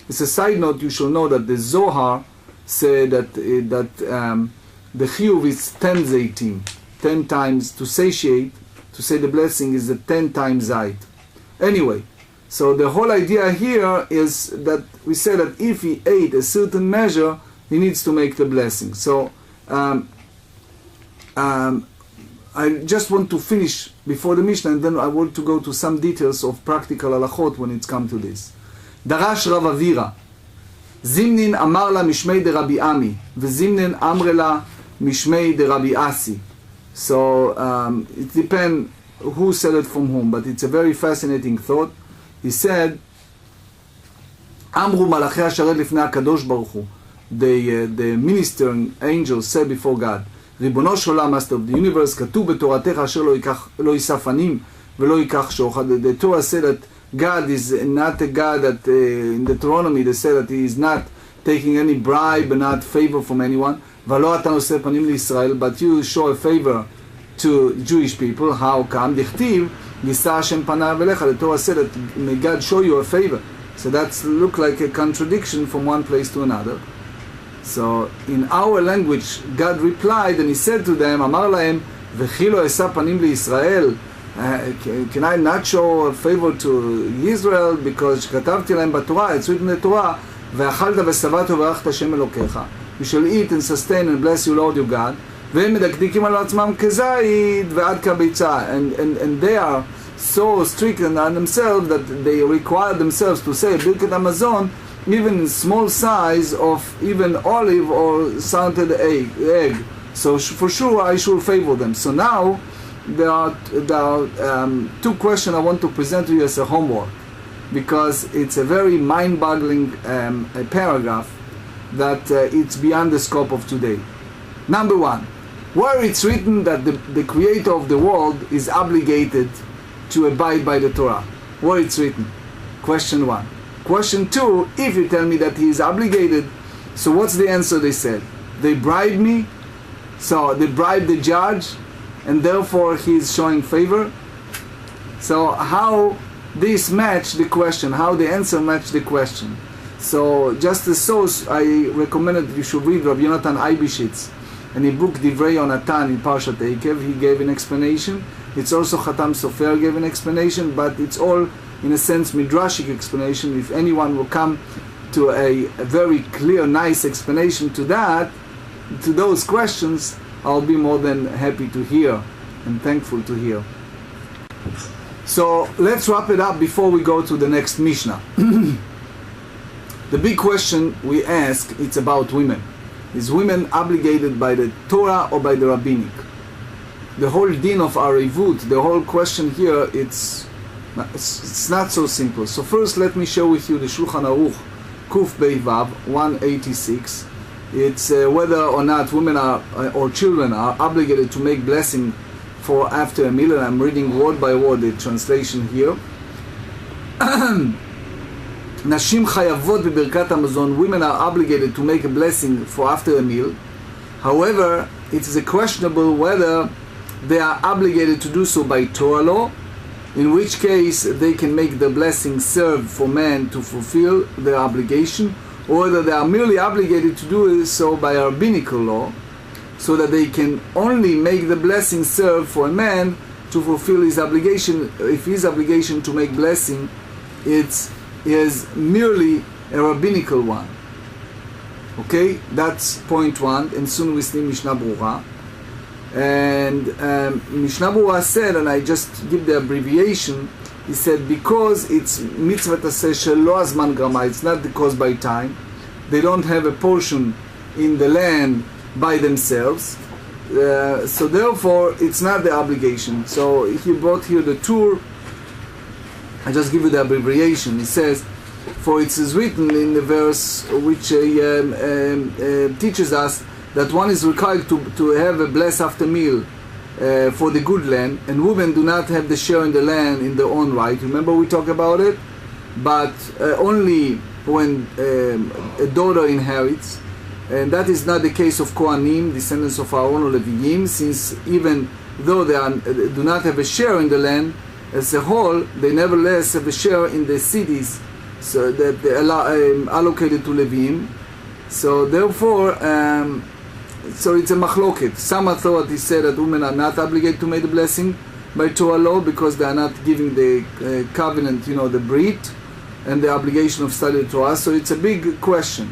It's a side note. You should know that the Zohar said that the chiyuv is 10 zaytim, 10 times to satiate, to say the blessing is a 10 times zayt. Anyway, so the whole idea here is that we say that if he ate a certain measure, he needs to make the blessing. So I just want to finish before the Mishnah, and then I want to go to some details of practical halachot when it's come to this. Darash Rav Avira, Zimnin amar la mishmei de Rabbi Ami, v'Zimnin amre la mishmei de Rabbi Asi. So it depends who said it from whom, but it's a very fascinating thought. He said, Amru malachi hasharet lifnei HaKadosh Baruch Hu, the ministering angels said before God, ריבונו של עולם, Master of the universe, כתוב בתורתך אשר לא יישא פנים ולא ייקח שוחד. The Torah said that God is not a God that in Deuteronomy they say that he is not taking any bribe and not favor from anyone. ולא אתה נושא פנים לישראל, but you show a favor to Jewish people. How come? דכתיב יישא השם פניו אליך. The Torah said that may God show you a favor. So that look like a contradiction from one place to another. So in our language, God replied and he said to them, אמר להם, וכי לא אשא פנים לישראל? Can I not show a favor to Israel? Because כתבתי להם בתורה, it's written in the Torah, ואכלת ושבעת וברכת השם אלוקיך. You shall eat and sustain and bless you Lord your God. והם מדקדקים על עצמם כזית ועד כביצה. And they are so strict on themselves that they require themselves to say ברכת המזון, even in small size of even olive or salted egg. So for sure I should favor them. So now there are two questions I want to present to you as a homework, because it's a very mind-boggling paragraph that it's beyond the scope of today. Number one, where it's written that the creator of the world is obligated to abide by the Torah. Where it's written? Question one. Question two, if you tell me that he is obligated, so what's the answer they said? They bribed me, so they bribed the judge, and therefore he is showing favor. So how this match the question, how the answer match the question. So just as source, I recommended you should read Rabbi Yonatan Eibishitz, and he book Divrei Yonatan in Parshat Eikev. He gave an explanation. It's also Chatam Sofer gave an explanation, but it's all in a sense midrashic explanation. If anyone will come to a very clear, nice explanation to that, to those questions, I'll be more than happy to hear and thankful to hear. So let's wrap it up before we go to the next Mishnah. The big question we ask, it's about women. Is women obligated by the Torah or by the rabbinic? The whole din of arivut, the whole question here, it's not so simple. So first let me share with you the Shulchan Aruch Kuf Bei Vav 186. It's whether or not women are or children are obligated to make blessing for after a meal, and I'm reading word by word the translation here. Nashim chayavot b'birkat hamazon. Women are obligated to make a blessing for after a meal. However, it is questionable whether they are obligated to do so by Torah law, in which case they can make the blessing serve for men to fulfill their obligation, or whether they are merely obligated to do so by rabbinical law, so that they can only make the blessing serve for a man to fulfill his obligation, if his obligation to make blessing is merely a rabbinical one. Okay, that's point one, and soon we see Mishnah Brura. And Mishnah Brura said, and I just give the abbreviation, he said, because it's mitzvah taseh shelo azman grama, it's not caused by time, they don't have a portion in the land by themselves, so therefore it's not the obligation. So he brought here the tour. I just give you the abbreviation. He says, for it is written in the verse which teaches us that one is required to have a bless after meal for the good land, and women do not have the share in the land in their own right. Remember we talked about it? But only when a daughter inherits, and that is not the case of Kohanim, descendants of Aaron or Leviim, since even though they do not have a share in the land as a whole, they nevertheless have a share in the cities, so that they are allocated to Leviim. So therefore, so it's a machloket. Some authorities say that women are not obligated to make the blessing by Torah law because they are not giving the covenant, the brit, and the obligation of study the Torah. So it's a big question.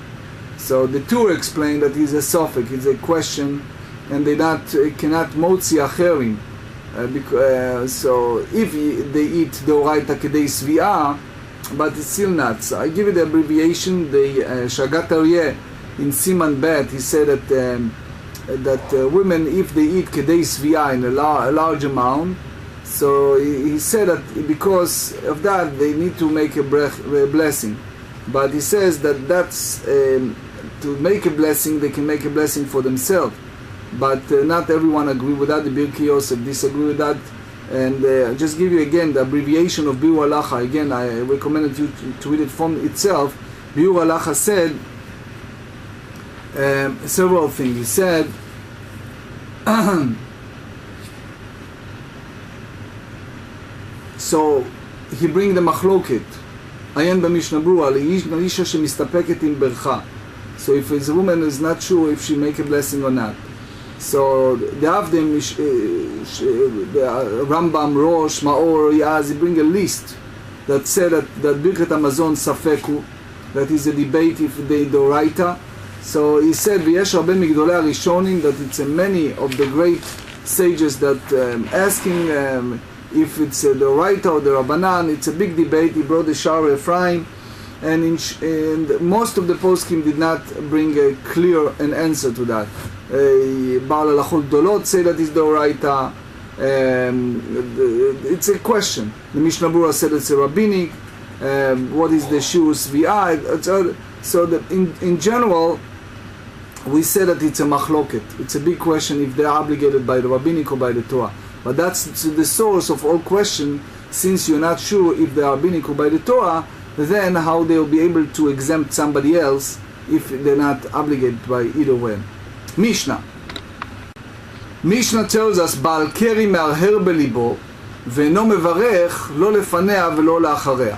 So the Torah explained that it's a sophic, it's a question, and they cannot motzi acherim. So if they eat the oraita kedei svi'ah, but it's still not. So I give it the abbreviation. The Shagat Aryeh in Siman Bet, he said that women, if they eat kedei svi'ah in a large amount, so he said that because of that they need to make a blessing. But he says that's to make a blessing, they can make a blessing for themselves. But not everyone agree with that. The Birkei Yosef disagree with that. And I'll just give you again the abbreviation of Biur Halacha. Again, I recommended you to read it from itself. Biur Halacha said several things. He said, so he bring the machloket. Ayen b'Mishnah Brura l'isha shemistapeket in bercha. So if a woman is not sure if she make a blessing or not. So they have them, Rambam, Rosh, Maor, Yaz, they bring a list that said that Birkat Hamazon Safeku, that is a debate if they doraita. So he said, V'yesh Rabbe Migdolei HaRishonim, that it's many of the great sages that asking if it's the doraita or the Rabbanan. It's a big debate. He brought the Shar Ephraim, and most of the poskim did not bring a clear answer to that. Baal Halachot Dolot say that is the Oraita. It's a question. The Mishnah Brura said it's a rabbinic. What is the Shus V'ah? So that in general, we say that it's a machloket. It's a big question if they're obligated by the rabbinic or by the Torah. But that's the source of all question. Since you're not sure if they're rabbinic or by the Torah, then how they'll be able to exempt somebody else if they're not obligated by either way. Mishnah tells us, בעל קרי מהרהר בליבו ואינו מברך לא לפניה ולא לאחריה.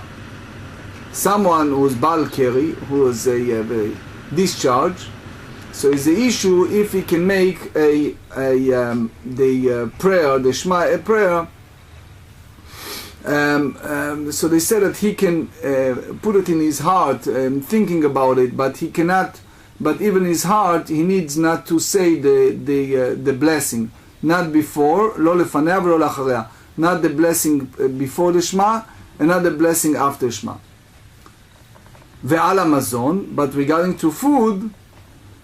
Someone who's בעל קרי, who is a discharge, so is the issue if he can make the prayer, the Shema, a prayer. So they said that he can put it in his heart, thinking about it, but he cannot. But even in his heart, he needs not to say the blessing, not before, lo lefanea v'lo la'acharea, not the blessing before the Shema, and not the blessing after Shema. Ve'al hamazon, but regarding to food,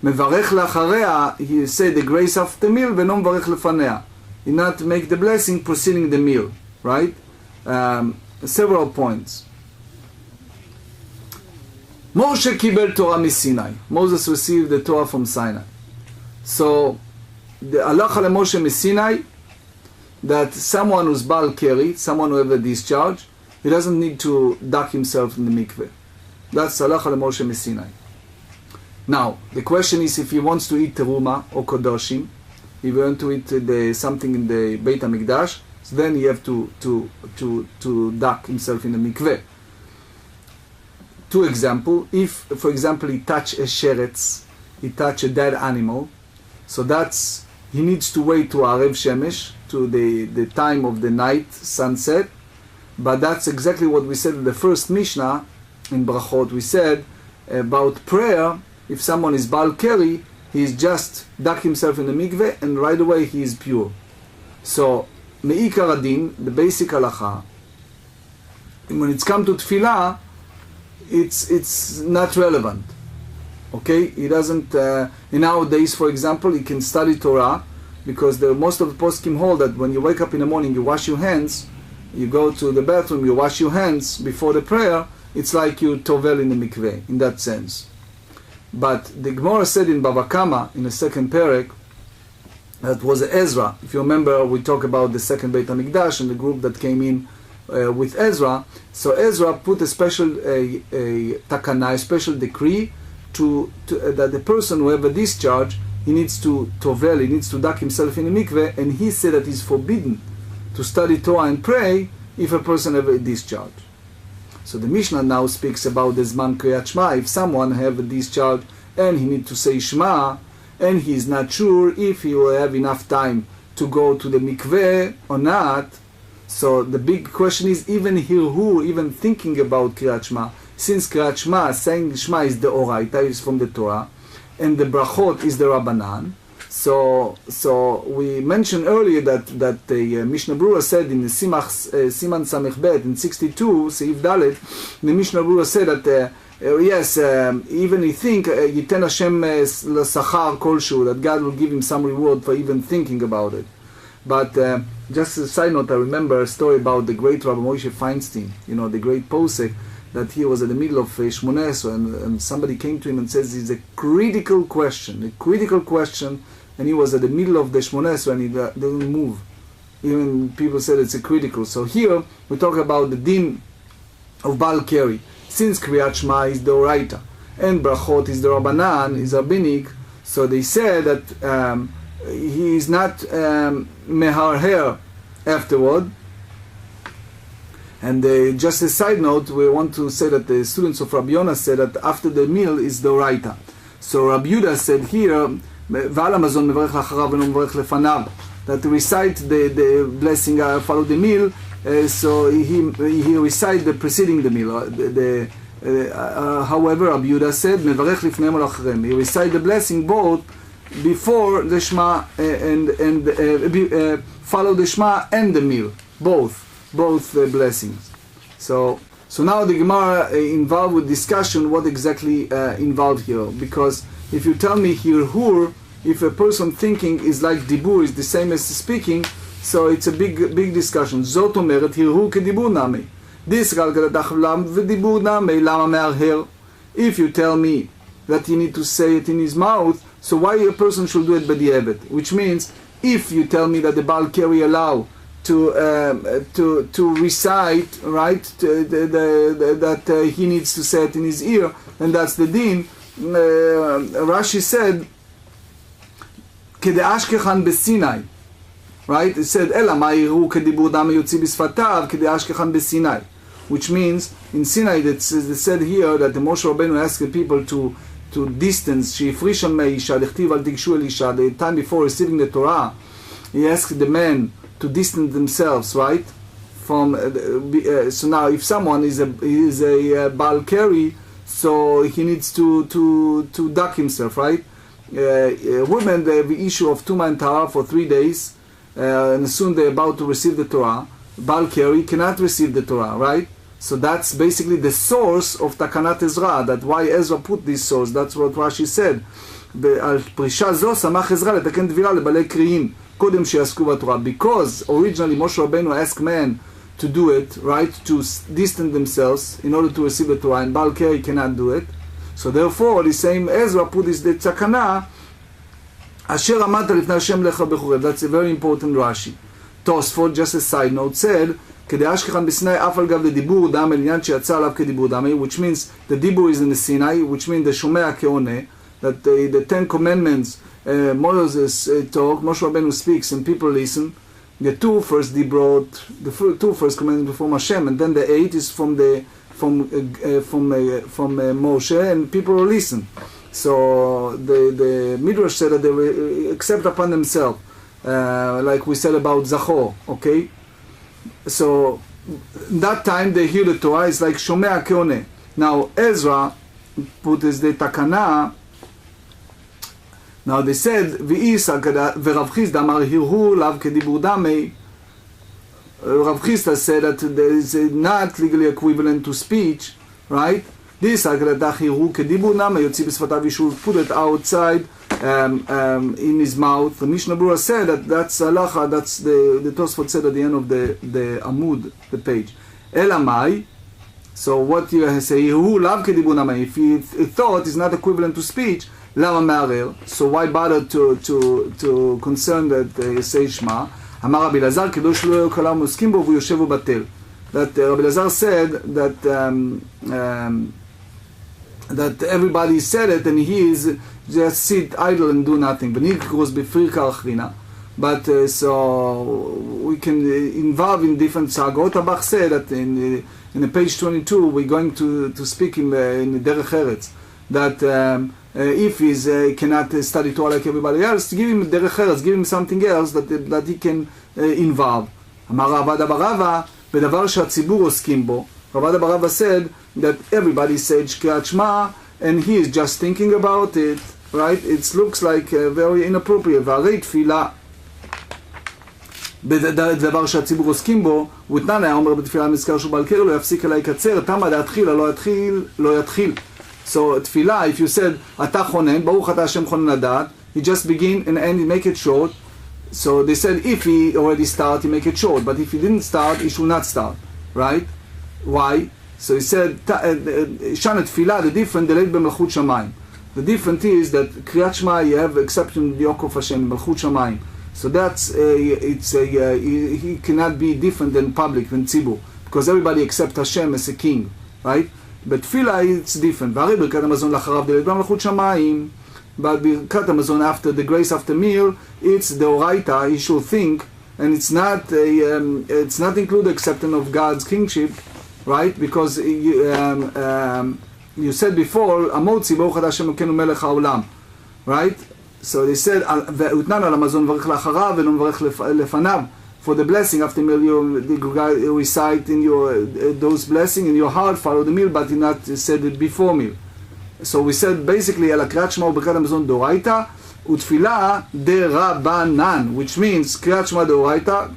mevarech la'acharea, he say the grace of the meal, ve'no mevarech lefanea. He not make the blessing preceding the meal, right? Several points. Moshe kibel Torah miSinai. Moses received the Torah from Sinai. So the halacha leMoshe miSinai, that someone who's Baal Keri, someone who have a discharge, he doesn't need to duck himself in the mikveh. That's halacha leMoshe miSinai. Now the question is, if he wants to eat teruma or kodoshim, if he wants to eat something in the Beit HaMikdash, so then he have to duck himself in the mikveh. Two examples. If, for example, he touch a sheretz, he touch a dead animal, so that's, he needs to wait to Arev Shemesh, to the time of the night, sunset. But that's exactly what we said in the first Mishnah, in Berachot. We said about prayer, if someone is Baal Keri, he's just duck himself in the mikveh, and right away he is pure. So, Me'ikar Adin, the basic halacha, when it's come to tefillah, it's not relevant. Okay, he doesn't. In nowadays, for example, he can study Torah because most of the poskim hold that when you wake up in the morning, you wash your hands, you go to the bathroom, you wash your hands before the prayer. It's like you tovel in the mikveh in that sense. But the Gemarah said in Bava Kama in the second perek, that was Ezra. If you remember, we talked about the second Beit HaMikdash and the group that came in with Ezra. So Ezra put a special takana, a special decree that the person who have a discharge, he needs to tovel, he needs to duck himself in a mikveh, and he said that it's forbidden to study Torah and pray if a person have a discharge. So the Mishnah now speaks about the Zman Kriyat Shema. If someone have a discharge and he need to say Shema, and he is not sure if he will have enough time to go to the mikveh or not, so the big question is, even hirhur, even thinking about Kriyat Shema, since Kriyat Shema, saying Shema is the Oraita, is from the Torah, and the Berachot is the Rabbanan. So we mentioned earlier that the Mishnah Berurah said in the Siman Samech Bet in 62 Seif Dalet, the Mishnah Berurah said that even he think Yiten Hashem l'sachar kolshu, that God will give him some reward for even thinking about it. But just a side note, I remember a story about the great Rabbi Moshe Feinstein, the great posek, that he was in the middle of Shmoneh Esrei, and somebody came to him and says it's a critical question, and he was at the middle of the Shmoneh Esrei and he didn't move. Even people said it's a critical. So here we talk about the din of Baal Keri. Since Kriyat Shema is the Oraita and Berachot is the Rabbanan, is rabbinic, so they said that he is not meharher afterward. And just a side note, we want to say that the students of Rabbi Yonah said that after the meal is the Oraita. So Rabbi Yehuda said here, that to recite the blessing, follow the meal, so he recite the preceding the meal. However, Rabbi Yehuda said, he recite the blessing both before the Shema and follow the Shema and the meal, both blessings. So now the Gemarah involved with discussion what exactly involved here, because if you tell me hirhur, if a person thinking is like dibur, is the same as speaking, so it's a big discussion. Zot omeret hirhur kedibur nami. This gal galadach lam v'dibur nami lama me'arher. If you tell me that you need to say it in his mouth, so why a person should do it b'di'evet? Which means, if you tell me that the Baal Keri allow to recite, right, that he needs to say it in his ear, and that's the din. Rashi said, "Kede'ashkechan beSinai," right? It said, "Ela ma'iru kedibur dam yotzi b'sfatav kede'ashkechan beSinai," which means in Sinai it said here that the Moshe Rabbeinu asked the people to distance. She'ifrishon me'isha dechtiv al tigshu el isha. The time before receiving the Torah, he asked the men to distance themselves, right? From so now, if someone is a Baal Keri, so he needs to duck himself, right? Women, they have the issue of Tuma and Tahara for 3 days, and as soon they're about to receive the Torah, Baal Keri cannot receive the Torah, right? So that's basically the source of Takanat Ezra. That's why Ezra put this source. That's what Rashi said. Because originally Moshe Rabbeinu asked men to do it, right, to distance themselves in order to receive the Torah, and Baal Keri cannot do it. So therefore, the same Ezra put this the takana, Asher amat lifnei Hashem lecha b'churev. That's a very important Rashi. Tosefta, just a side note, said, Kede'ashkechan b'Sinai afal gav le'dibur dam el'inyan she'yatza alav kedibur dam, which means the dibur is in the Sinai, which means the shomea ke'oneh, that the 10 commandments, Moses talk, Moshe Rabbeinu speaks, and people listen. The two first commandments before Hashem, and then the 8 is from Moshe, and people will listen. So the Midrash said that they will accept upon themselves, like we said about Zachor. Okay, so that time they hear the Torah. It's like Shomea Keoneh. Now Ezra put as the takana. Now they said, V'Rav Chisda amar hirhu lav kedibur damei. Rav Chisda said that there is not legally equivalent to speech, right? This agradach hirhu kedibur damei yotzi b'sfatav. You should put it outside in his mouth. The Mishnah Berurah said that that's halacha. That's the Tosefta said at the end of the Amud, the page. Elamai. So what you say, hirhu lav kedibur damei. If he thought is not equivalent to speech, lama me'arer, so why bother to concern that say Shema? Amar Rabbi Lazar, kedosh lo yokalav muskim bo v'yoshev u'batel. that Rabbi Lazar said that that everybody said it and he is just sit idle and do nothing. But so we can involve in different sagot. Abach said that in page 22 we're going to speak in Derech Eretz that if he cannot study Torah like everybody else, give him Derech Eretz, give him something else that he can involve. אמר רבא ברבא בדבר שהציבור עוסקים בו. רבא ברבא said that everybody said Kriyat Shema and he is just thinking about it, right? It looks like very inappropriate. והרי תפילה בדבר שהציבור עוסקים בו, ותנן היה אומר בתפילה מזכר שהוא בעל קרא, לא יפסיק אלא יקצר, תמה להתחיל, לא יתחיל. So תפילה, if you said, אתה חונן, ברוך אתה השם חונן הדעת, he just begin and end, make it short. So they said, if he already start, he make it short, but if he didn't start, he should not start, right? Why? So he said, shana tefillah, the different, delayed b'malchut shamayim. The difference is that Kriyat Shema, you have exception Yokov Hashem, Malchut Shamayim. So that's he cannot be different than public, than tzibur, because everybody accepts Hashem as a king, right? But tefillah it's different. V'ari birkat hamazon lacharav delayed b'malchut shamayim. But birkat hamazon after the grace after meal, it's the oraita. He should think, and it's not include acceptance of God's kingship, right? Because you said before, Amotzi Baruch Ata Hashem Elokeinu Melech HaOlam, right? So they said, "Utnan al Hamazon varech lacharav v'lo varech lefanav." For the blessing after meal, you recite in your those blessing in your heart, follow the meal, but you not said it before meal. So we said basically, "Ala Kriyat Shema u'Birkat Hamazon Doraita u'Tfilah derabanan," which means Kriyat Shema Doraita.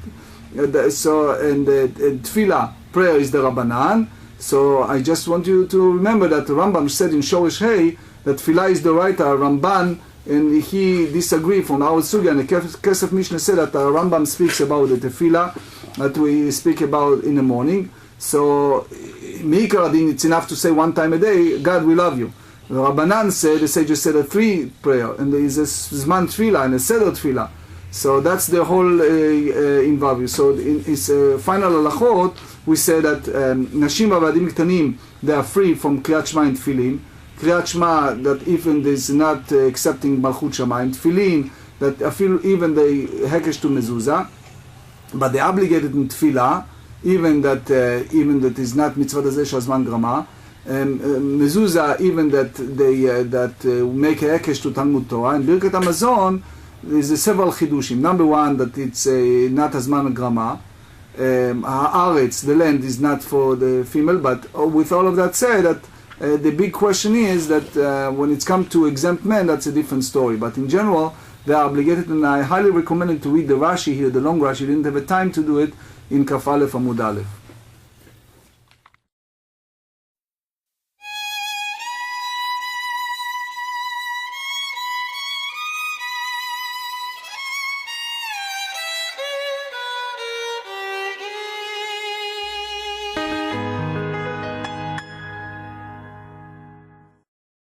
So and Tfilah prayer is the Rabbanan. So I just want you to remember that the Rambam said in Shoresh Hey that Tfilah is the right Ramban, and he disagreed from our Sugya. And the Kesef Mishnah said that the Rambam speaks about the Tfilah that we speak about in the morning. So Meikar Adin, it's enough to say one time a day, God we love you. The Rabbanan said, the sages said a 3 prayer, and there is a Zman Tfilah and a Seder Tfilah. So that's the whole involved. So in his final halachot, we say that Nashim Avadim Ktanim, they are free from Kriyat Shema and Tfilin. Kriyat Shema, that even there's not accepting Malchut Shamayim. Tfilin, that even they hekesh to mezuzah, but they obligated in Tfilah, even that is not mitzvah dazeh shazman grama. Mezuzah, even that they make a hekesh to Talmud Torah. And Birkat Hamazon, there's several chidushim. Number one, that it's not azman grama. Haaretz, the land, is not for the female. But with all of that said, that the big question is that when it's come to exempt men, that's a different story. But in general, they are obligated, and I highly recommend to read the Rashi here, the long Rashi. Didn't have a time to do it in Kaf Aleph Amud Aleph.